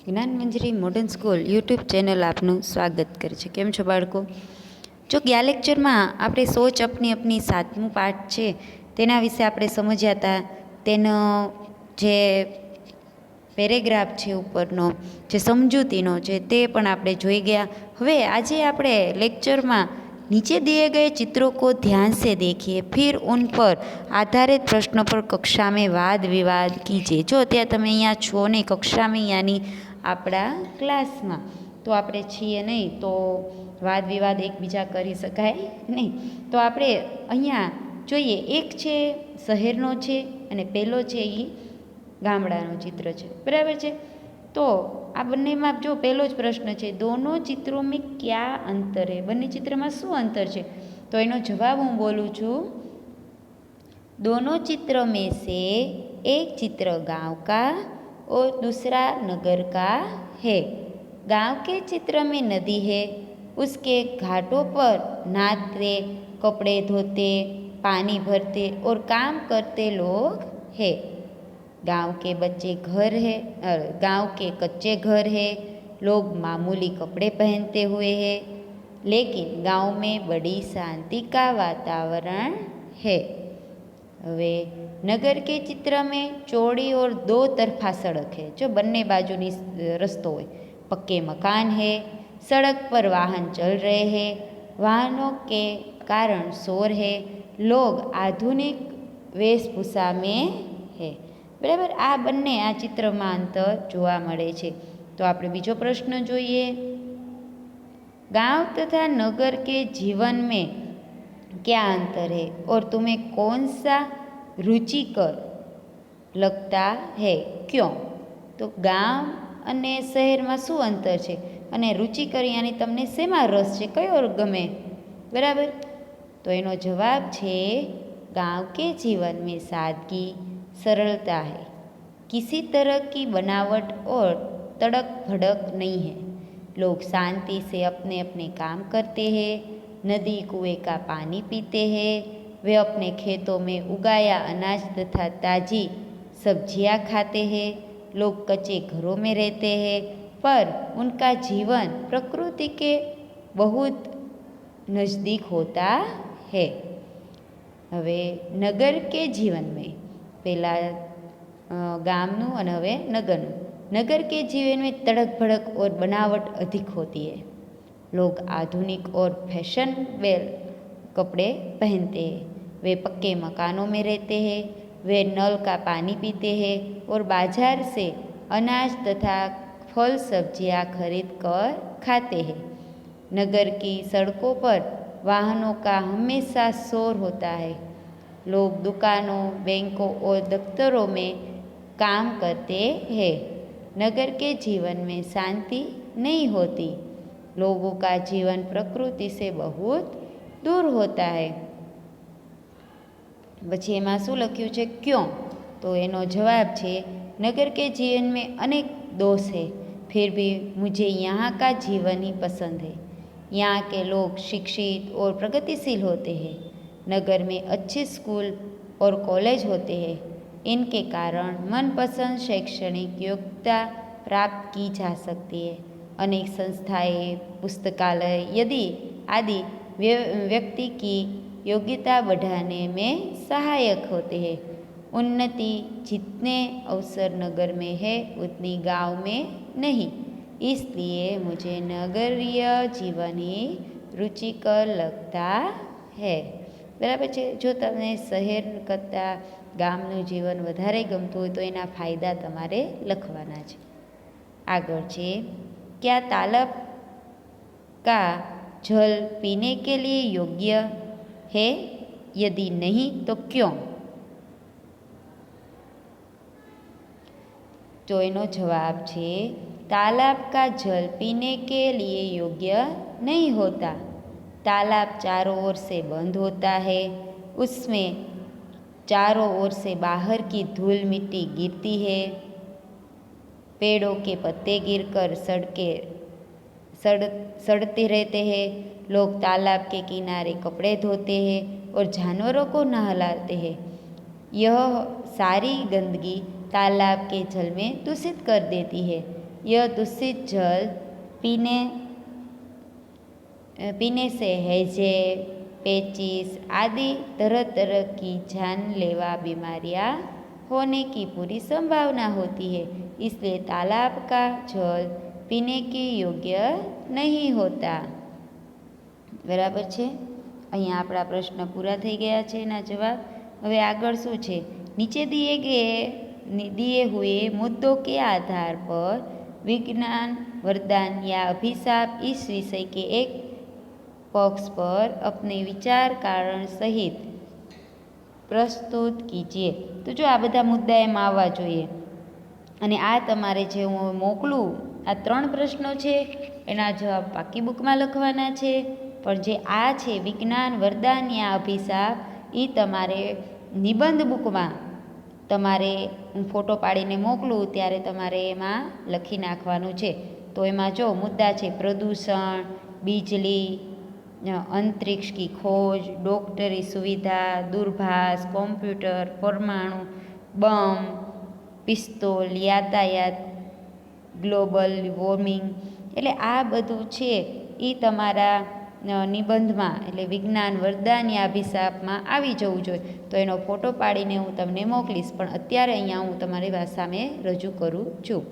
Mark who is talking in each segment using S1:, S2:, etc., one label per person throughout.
S1: Gyanmanjari modern school YouTube channel આપનું સ્વાગત કરે છે. કેમ છો બાળકો? જો ગયા લેક્ચરમાં આપણે સોચ અપની અપની 7મું પાઠ છે તેના વિશે આપણે સમજ્યા હતા. તેનો જે પેરેગ્રાફ છે ઉપરનો, જે સમજૂતીનો છે તે પણ આપણે જોઈ ગયા. હવે આજે આપણે લેક્ચરમાં नीचे दिए गए चित्रों को ध्यान से देखिए, फिर उन पर आधारित प्रश्नों पर कक्षा में वाद विवाद कीजिए. जो અત્યારે તમે અહીંયા છો ને કક્ષામાં, યાની આપણા ક્લાસમાં, તો આપણે છીએ નહીં તો વાદ વિવાદ એકબીજા કરી શકાય નહીં. તો આપણે અહીંયા જોઈએ, એક છે શહેરનો છે અને પહેલો છે એ ગામડાનું ચિત્ર છે, બરાબર છે. તો આ બંનેમાં જો પહેલો જ પ્રશ્ન છે, દોનો ચિત્રો મેં ક્યાં અંતર હે, બંને ચિત્રમાં શું અંતર છે? તો એનો જવાબ હું બોલું છું. दोनों चित्रों में से एक चित्र गांव का और दूसरा नगर का है. गांव के चित्र में नदी है, उसके घाटों पर नहाते, कपड़े धोते, पानी भरते और काम करते लोग हैं. गांव के बच्चे घर है, गांव के कच्चे घर है, लोग मामूली कपड़े पहनते हुए हैं, लेकिन गांव में बड़ी शांति का वातावरण है. હવે નગર કે ચિત્ર में चौड़ी और दो तरफा सड़क है. जो બંને બાજુની રસ્તો હોય, पक्के मकान है, सड़क पर वाहन चल रहे हैं, वाहनों के कारण शोर है, लोग आधुनिक वेशभूषा में है. બરાબર, આ બંને આ ચિત્રમાં અંતર જોવા મળે છે. તો આપણે બીજો પ્રશ્ન જોઈએ. गांव तथा नगर के जीवन में क्या अंतर है और तुम्हें कौन सा रुचिकर लगता है, क्यों? તો ગામ અને શહેરમાં શું અંતર છે અને રુચિકર યાની તમને શેમાં રસ છે, કયો ગમે, બરાબર? તો એનો જવાબ છે, गांव के जीवन में सादगी सरलता है, किसी तरह की बनावट और तड़क भड़क नहीं है. लोग शांति से अपने अपने काम करते हैं, नदी कुएं का पानी पीते हैं, वे अपने खेतों में उगाया अनाज तथा ताज़ी सब्जियां खाते हैं. लोग कच्चे घरों में रहते हैं, पर उनका जीवन प्रकृति के बहुत नज़दीक होता है. હવે નગર કે જીવન में પહેલાં ગામનું અને હવે નગરનું. नगर के जीवन में तड़क भड़क और बनावट अधिक होती है. लोग आधुनिक और फैशनेबल कपड़े पहनते हैं, वे पक्के मकानों में रहते हैं, वे नल का पानी पीते हैं और बाजार से अनाज तथा फल सब्जियां खरीद कर खाते हैं. नगर की सड़कों पर वाहनों का हमेशा शोर होता है. लोग दुकानों, बैंकों और दफ्तरों में काम करते हैं. नगर के जीवन में शांति नहीं होती. लोगों का जीवन प्रकृति से बहुत दूर होता है. પછી એમાં શું લખ્યું છે, क्यों? તો એનો જવાબ છે, नगर के जीवन में अनेक दोष है, फिर भी मुझे यहाँ का जीवन ही पसंद है. यहाँ के लोग शिक्षित और प्रगतिशील होते हैं. नगर में अच्छे स्कूल और कॉलेज होते हैं. इनके कारण मनपसंद शैक्षणिक योग्यता प्राप्त की जा सकती है. अनेक संस्थाएं, पुस्तकालय यदि आदि व्यक्ति की योग्यता बढ़ाने में सहायक होते हैं. उन्नति जितने अवसर नगर में है उतनी गांव में नहीं. इसलिए मुझे नगरीय जीवन ही रुचिकर लगता है. બરાબર છે. જો તમને શહેર કરતાં ગામનું જીવન વધારે ગમતું હોય તો એના ફાયદા તમારે લખવાના છે. આગળ છે, क्या तालाब का जल पीने के लिए योग्य है, यदि नहीं तो क्यों? तो एनो जवाब है, तालाब का जल पीने के लिए योग्य नहीं होता. तालाब चारों ओर से बंद होता है, उसमें चारों ओर से बाहर की धूल मिट्टी गिरती है. पेड़ों के पत्ते गिरकर सड़ते रहते हैं. लोग तालाब के किनारे कपड़े धोते हैं और जानवरों को नहलाते हैं. यह सारी गंदगी तालाब के जल में दूषित कर देती है. यह दूषित जल पीने पीने से हैजे, पेचिस आदि तरह तरह की जानलेवा बीमारियां होने की पूरी संभावना होती है। इसलिए तालाब का जल पीने के योग्य नहीं होता। बराबर छे। અહીંયા આપણા પ્રશ્ન પૂરા થઈ ગયા છે એના જવાબ। હવે આગળ શું છે? નીચે दिए हुए मुद्दों के आधार पर विज्ञान वरदान या अभिशाप इस विषय के एक पक्ष पर अपने विचार कारण सहित प्रस्तुत कीजिए। तो जो आ बधा मुद्दा एम आववा जोईए અને આ તમારે જે હું મોકલું આ 3 પ્રશ્નો છે એના જવાબ પાકી બુકમાં લખવાના છે, પણ જે આ છે વિજ્ઞાન વરદાન યા અભિશાપ એ તમારે નિબંધ બુકમાં તમારે હું ફોટો પાડીને મોકલું ત્યારે તમારે એમાં લખી નાખવાનું છે। તો એમાં જો મુદ્દા છે પ્રદૂષણ, बिजली, अंतरिक्ष की खोज, डॉक्टरी सुविधा, दूरभाष, कॉम्प्यूटर, परमाणु बम, पिस्तौल, यातायात, ग्लोबल वॉर्मिंग એટલે આ બધું છે એ તમારા નિબંધમાં એટલે વિજ્ઞાન વરદાન યા અભિશાપમાં આવી જવું જોઈએ। તો એનો ફોટો પાડીને હું તમને મોકલીશ, પણ અત્યારે અહીંયા હું તમારી સામે રજૂ કરું છું।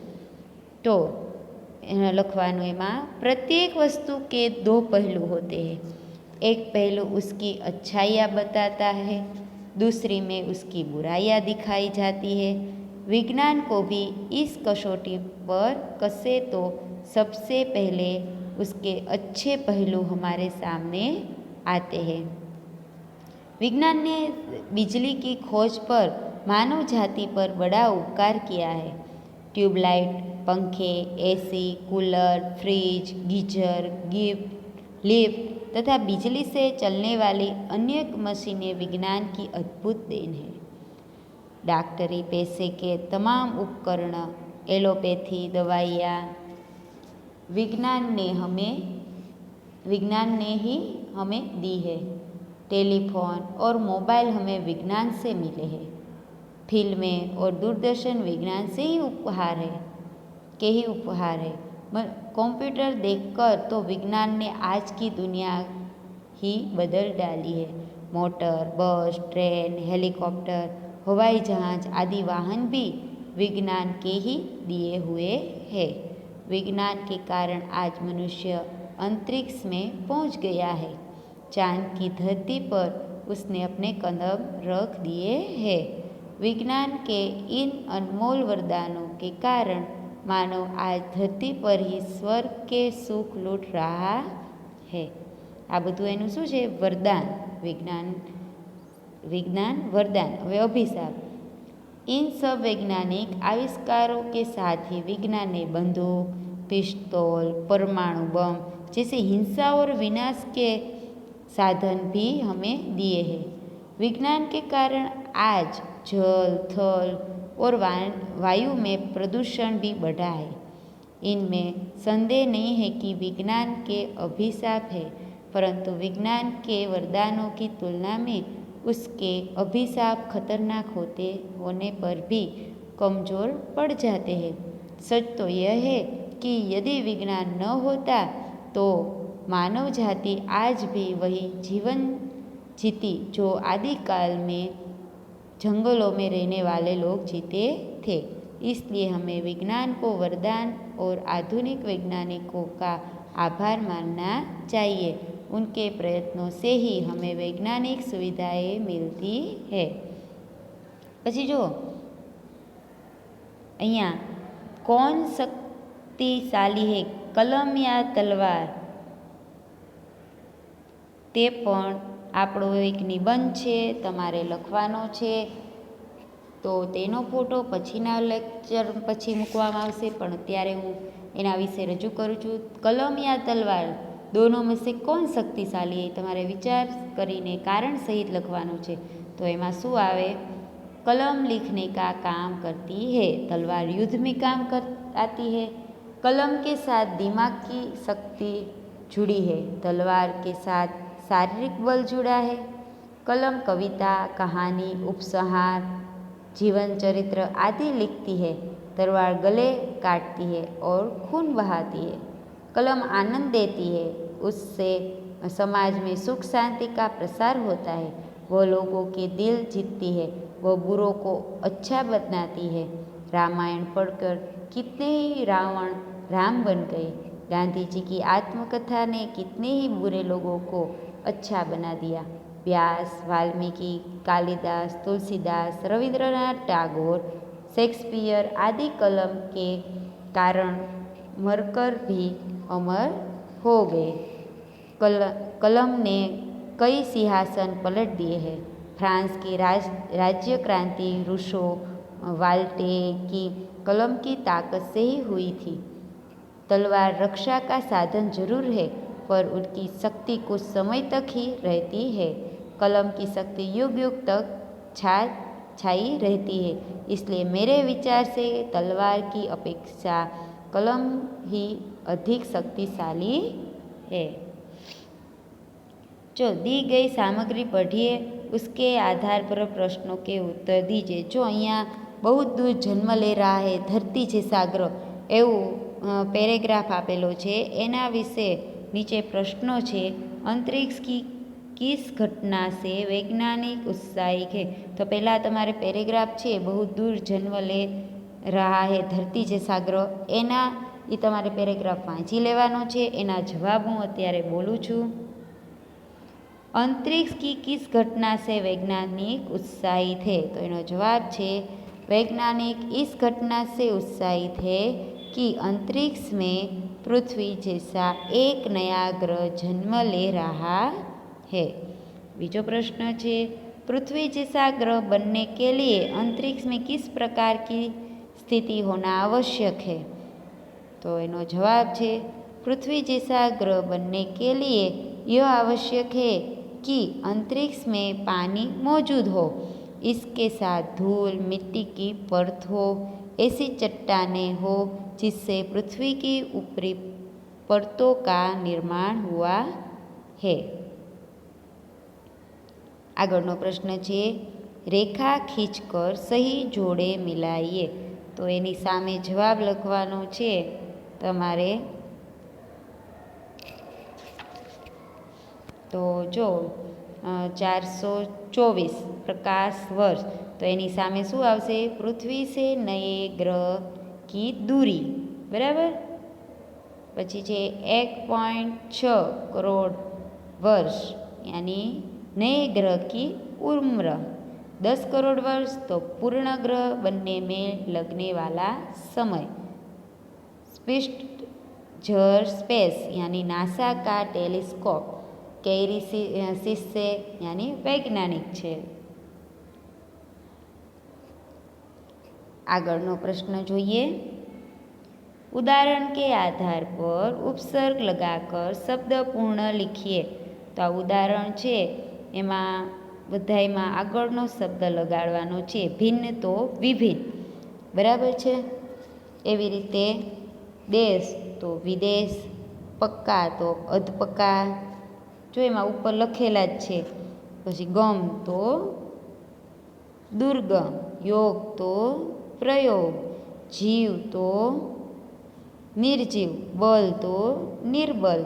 S1: તો लखवानो एमा प्रत्येक वस्तु के 2 पहलू होते हैं। एक पहलू उसकी अच्छाइयाँ बताता है, दूसरी में उसकी बुराइयाँ दिखाई जाती है। विज्ञान को भी इस कसौटी पर कसे तो सबसे पहले उसके अच्छे पहलू हमारे सामने आते हैं। विज्ञान ने बिजली की खोज पर मानव जाति पर बड़ा उपकार किया है। ट्यूबलाइट, पंखे, AC, cooler, fridge, geyser, lift तथा बिजली से चलने वाली अनेक मशीनें विज्ञान की अद्भुत देन है। डॉक्टरी पेशे के तमाम उपकरण, एलोपैथी दवाइयाँ विज्ञान ने ही हमें दी है। टेलीफोन और मोबाइल हमें विज्ञान से मिले हैं। फिल्में और दूरदर्शन विज्ञान से ही उपहार है कंप्यूटर देखकर तो विज्ञान ने आज की दुनिया ही बदल डाली है। मोटर, बस, ट्रेन, हेलीकॉप्टर, हवाई जहाज आदि वाहन भी विज्ञान के ही दिए हुए हैं। विज्ञान के कारण आज मनुष्य अंतरिक्ष में पहुंच गया है। चांद की धरती पर उसने अपने कदम रख दिए हैं। विज्ञान के इन अनमोल वरदानों के कारण मानव आज धरती पर ही स्वर्ग के सुख लूट रहा है। आ बधुं एनुं शुं छे? वरदान। विज्ञान वरदान। हवे अभिशाप। इन सब वैज्ञानिक आविष्कारों के साथ ही विज्ञान ने बंदूक, पिस्तौल, परमाणु बम जैसे हिंसा और विनाश के साधन भी हमें दिए हैं। विज्ञान के कारण आज जल, थल और वायु में प्रदूषण भी बढ़ा है। इनमें संदेह नहीं है कि विज्ञान के अभिशाप है, परंतु विज्ञान के वरदानों की तुलना में उसके अभिशाप खतरनाक होने पर भी कमज़ोर पड़ जाते हैं। सच तो यह है कि यदि विज्ञान न होता तो मानव जाति आज भी वही जीवन जीती जो आदिकाल में जंगलों में रहने वाले लोग जीते थे। इसलिए हमें विज्ञान को वरदान और आधुनिक वैज्ञानिकों का आभार मानना चाहिए। उनके प्रयत्नों से ही हमें वैज्ञानिक सुविधाएं मिलती है। पछी जो अहींया कौन शक्तिशाली है, कलम या तलवार? ते पण આપણો એક નિબંધ છે, તમારે લખવાનો છે। તો તેનો ફોટો પછીના લેક્ચર પછી મૂકવામાં આવશે, પણ અત્યારે હું એના વિશે રજૂ કરું છું। કલમ યા તલવાર दोनों में से कौन शक्तिशाली है તમારે વિચાર કરીને કારણ સહિત લખવાનું છે। તો એમાં શું આવે? कलम लिखने का काम करती है, तलवार युद्ध में काम आती है। कलम के साथ दिमाग की शक्ति जुड़ी है, तलवार के साथ शारीरिक बल जुड़ा है। कलम कविता, कहानी, उपसंहार, जीवन चरित्र आदि लिखती है। तलवार गले काटती है और खून बहाती है। कलम आनंद देती है, उससे समाज में सुख शांति का प्रसार होता है। वो लोगों के दिल जीतती है, वो बुरों को अच्छा बनाती है। रामायण पढ़कर कितने ही रावण राम बन गए। गांधी जी की आत्मकथा ने कितने ही बुरे लोगों को अच्छा बना दिया। व्यास, वाल्मीकि, कालिदास, तुलसीदास, रविंद्रनाथ टैगोर, शेक्सपियर आदि कलम के कारण मरकर भी अमर हो गए। कलम ने कई सिंहासन पलट दिए हैं। फ्रांस की राज्य क्रांति रूसो, वाल्टे की कलम की ताकत से ही हुई थी। तलवार रक्षा का साधन जरूर है, पर उनकी शक्ति कुछ समय तक ही रहती है। कलम की शक्ति युग युग तक छाई रहती है। इसलिए मेरे विचार से तलवार की अपेक्षा कलम ही अधिक शक्तिशाली है। जो दी गई सामग्री पढ़िए, उसके आधार पर प्रश्नों के उत्तर दीजिए। जो અહીંયા બહુ દૂર જન્મ લે રહા હે ધરતી જૈસા ગ્રહ એવું પેરેગ્રાફ આપેલો છે, એના વિશે નીચે પ્રશ્નો છે। અંતરિક્ષ की किस घटना से वैज्ञानिक उत्साहित है। तो पहला તમારે પેરેગ્રાફ છે બહુ દૂર જન્મ લે રહા હે ધરતી જૈસા ગ્રહ, એના એ તમારે પેરેગ્રાફ વાંચી લેવાનો છે। એના જવાબ હું અત્યારે બોલું છું। अंतरिक्ष की किस घटना से वैज्ञानिक उत्साहित है। तो इनो जवाब है वैज्ञानिक इस घटना से उत्साहित है कि अंतरिक्ष में पृथ्वी जैसा एक नया ग्रह जन्म ले रहा है। बीजो प्रश्न है पृथ्वी जैसा ग्रह बनने के लिए अंतरिक्ष में किस प्रकार की स्थिति होना आवश्यक है। तो इनो जवाब है पृथ्वी जैसा ग्रह बनने के लिए यह आवश्यक है कि अंतरिक्ष में पानी मौजूद हो, इसके साथ धूल मिट्टी की परत हो, ऐसी चट्टानें हो जिससे पृथ्वी की ऊपरी परतों का निर्माण हुआ है। આગળનો પ્રશ્ન છે રેખા ખીંચકર સહી જોડે મિલાઈએ। તો એની સામે જવાબ લખવાનો છે તમારે। तो जो 424 प्रकाश वर्ष, तो एनी सामे शू आवशे पृथ्वी से नए ग्रह की दूरी बराबर। पछी छे 1.6 करोड़ वर्ष यानी नए ग्रह की उम्र। 10 करोड़ वर्ष तो पूर्ण ग्रह बनने में लगने वाला समय। स्पिट्जर स्पेस यानी नासा का टेलीस्कोप कैरी से यानी वैज्ञानिक है। આગળનો પ્રશ્ન જોઈએ। उदाहरण के आधार पर उपसर्ग लगाकर शब्द पूर्ण लिखिए। तो आ उदाहरण है एमां बधाईमां આગળનો शब्द लगाड़वानो छे। भिन्न तो विभिन्न बराबर है। एवी रीते देश तो विदेश, पक्का तो अधपक्का, जो एमां ऊपर लखेला ज छे। पछी गम तो दुर्गम, योग तो प्रयोग, जीव तो निर्जीव, बल तो निर्बल,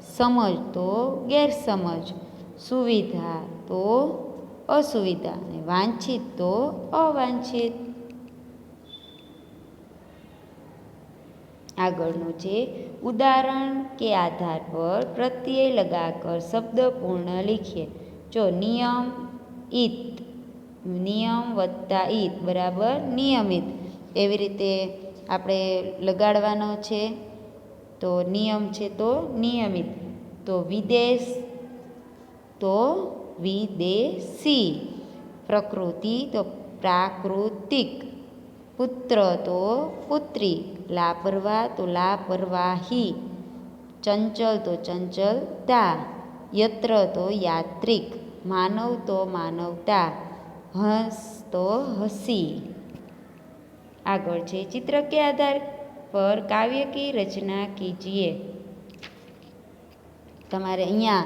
S1: समझ तो गैरसमझ, सुविधा तो असुविधा, वांछित तो अवांछित। આગળનું છે उदाहरण के आधार पर प्रत्यय लगाकर शब्द पूर्ण लिखिए। जो नियम इत, नियम वत्ता इत बराबर नियमित, एवी रीते आपणे लगाड़वानो छे। तो नियम छे तो नियमित, तो विदेश तो विदेशी, प्रकृति तो प्राकृतिक, पुत्र तो पुत्री, लापरवाह तो लापरवाही, चंचल तो चंचलता, यत्र तो यात्रिक, मानव तो मानवता, हंस तो हसी। आगळ छे चित्र के आधार पर काव्य की रचना कीजिए। तमारे अहींया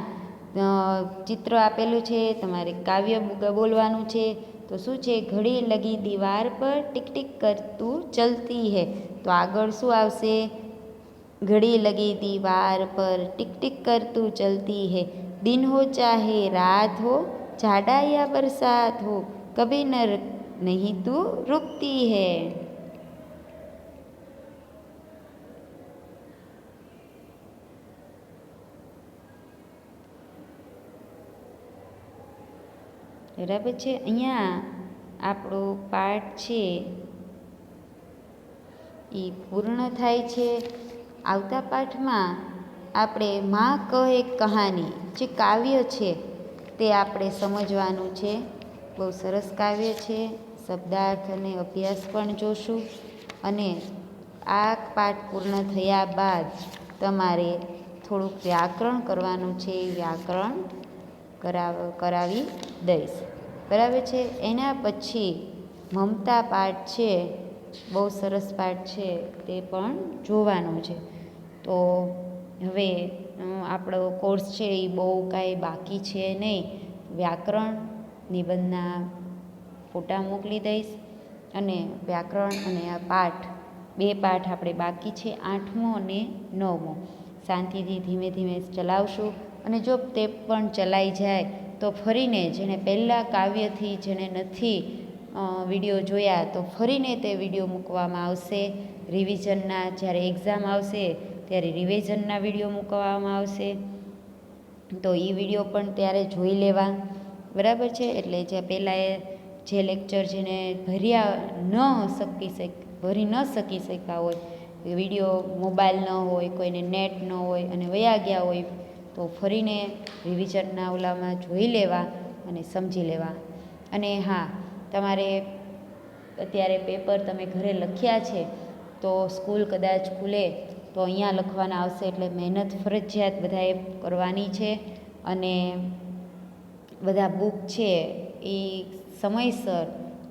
S1: चित्र आपेलुं छे, तमारे काव्य बोलवानुं छे। તો શું છે? ઘડી લગી દીવાર પર ટીક ટીક કરતું ચલતી હે. તો આગળ શું આવશે? घड़ी लगी दीवार पर टिक टिक कर तू चलती है। दिन हो चाहे रात हो, जाड़ा या बरसात हो, कभी नहीं तू रुकती है। બરાબર છે? અહીંયા આપણો પાઠ છે એ પૂર્ણ થાય છે. આવતા પાઠમાં આપણે માં કહે કહાની જે કાવ્ય છે તે આપણે સમજવાનું છે. બહુ સરસ કાવ્ય છે. શબ્દાર્થ અને અભ્યાસ પણ જોશું. અને આ પાઠ પૂર્ણ થયા બાદ તમારે થોડુંક વ્યાકરણ કરવાનું છે. વ્યાકરણ કરાવી દઈશ. બરાબર છે? એના પછી મમતા પાઠ છે, બહુ સરસ પાઠ છે, તે પણ જોવાનો છે. તો હવે આપણો કોર્સ છે એ બહુ કાંઈ બાકી છે નહીં. વ્યાકરણ નિબંધના ફોટા મોકલી દઈશ. અને વ્યાકરણ અને આ પાઠ, બે પાઠ આપણે બાકી છે, 8મો અને 9મો. શાંતિથી ધીમે ધીમે ચલાવશું. અને જો તે પણ ચલાઈ જાય તો ફરીને, જેણે પહેલાં કાવ્યથી જેણે નથી વિડીયો જોયા, તો ફરીને તે વિડીયો મૂકવામાં આવશે. રિવિઝનના જ્યારે એક્ઝામ આવશે ત્યારે રિવિઝનના વિડીયો મૂકવામાં આવશે. તો એ વિડીયો પણ ત્યારે જોઈ લેવા. બરાબર છે? એટલે જે પહેલાં જે લેક્ચર જેને ભરી ન શકી શક્યા હોય, વિડીયો મોબાઈલ ન હોય, કોઈને નેટ ન હોય અને વયા ગયા હોય, તો ફરીને રિવિઝનના ઓલામાં જોઈ લેવા અને સમજી લેવા. અને હા, તમારે અત્યારે પેપર તમે ઘરે લખ્યા છે તો સ્કૂલ કદાચ ખુલે તો અહીંયા લખવાના આવશે. એટલે મહેનત ફરજિયાત બધાએ કરવાની છે. અને બધા બુક છે એ સમયસર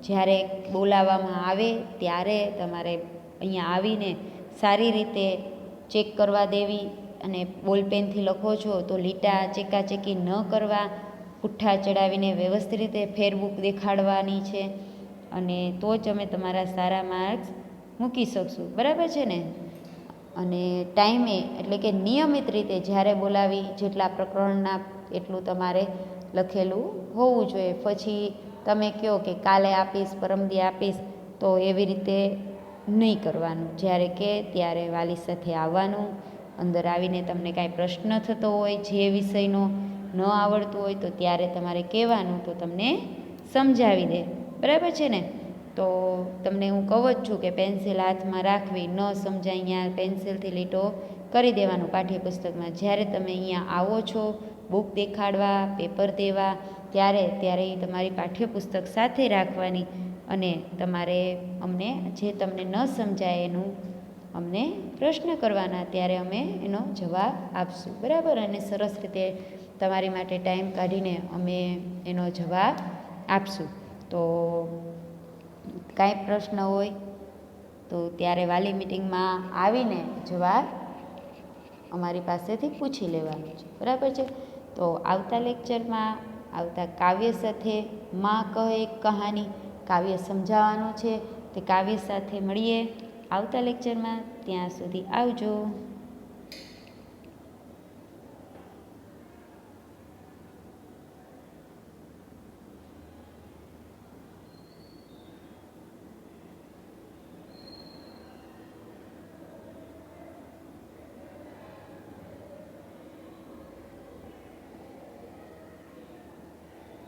S1: જ્યારે બોલાવવામાં આવે ત્યારે તમારે અહીંયા આવીને સારી રીતે ચેક કરવા દેવી. અને બોલપેનથી લખો છો તો લીટા ચેકાચેકી ન કરવા, પુઠ્ઠા ચડાવીને વ્યવસ્થિત રીતે ફેરબુક દેખાડવાની છે. અને તો જ અમે તમારા સારા માર્ક્સ મૂકી શકશું. બરાબર છે ને? અને ટાઈમે એટલે કે નિયમિત રીતે જ્યારે બોલાવી જેટલા પ્રકરણના એટલું તમારે લખેલું હોવું જોઈએ. પછી તમે કહો કે કાલે આપીશ, પરમદી આપીશ, તો એવી રીતે નહીં કરવાનું. જ્યારે કે ત્યારે વાલી સાથે આવવાનું. અંદર આવીને તમને કાંઈ પ્રશ્ન થતો હોય જે વિષયનો ન આવડતું હોય તો ત્યારે તમારે કહેવાનું, તો તમને સમજાવી દે. બરાબર છે ને? તો તમને હું કહું જ છું કે પેન્સિલ હાથમાં રાખવી, ન સમજાય અહીંયા પેન્સિલથી લીટો કરી દેવાનું પાઠ્યપુસ્તકમાં. જ્યારે તમે અહીંયા આવો છો બુક દેખાડવા, પેપર દેવા, ત્યારે એ તમારી પાઠ્યપુસ્તક સાથે રાખવાની. અને તમારે અમને જે તમને ન સમજાય એનું અમને પ્રશ્ન કરવાના, ત્યારે અમે એનો જવાબ આપશું. બરાબર? અને સરસ રીતે તમારી માટે ટાઈમ કાઢીને અમે એનો જવાબ આપશું. તો કાંઈ પ્રશ્ન હોય તો ત્યારે વાલી મિટિંગમાં આવીને જવાબ અમારી પાસેથી પૂછી લેવાનું છે. બરાબર છે? તો આવતા લેક્ચરમાં આવતા કાવ્ય સાથે માં કહે કહાની કાવ્ય સમજાવવાનું છે. તે કાવ્ય સાથે મળીએ આવતા લેક્ચરમાં. ત્યાં સુધી આવજો.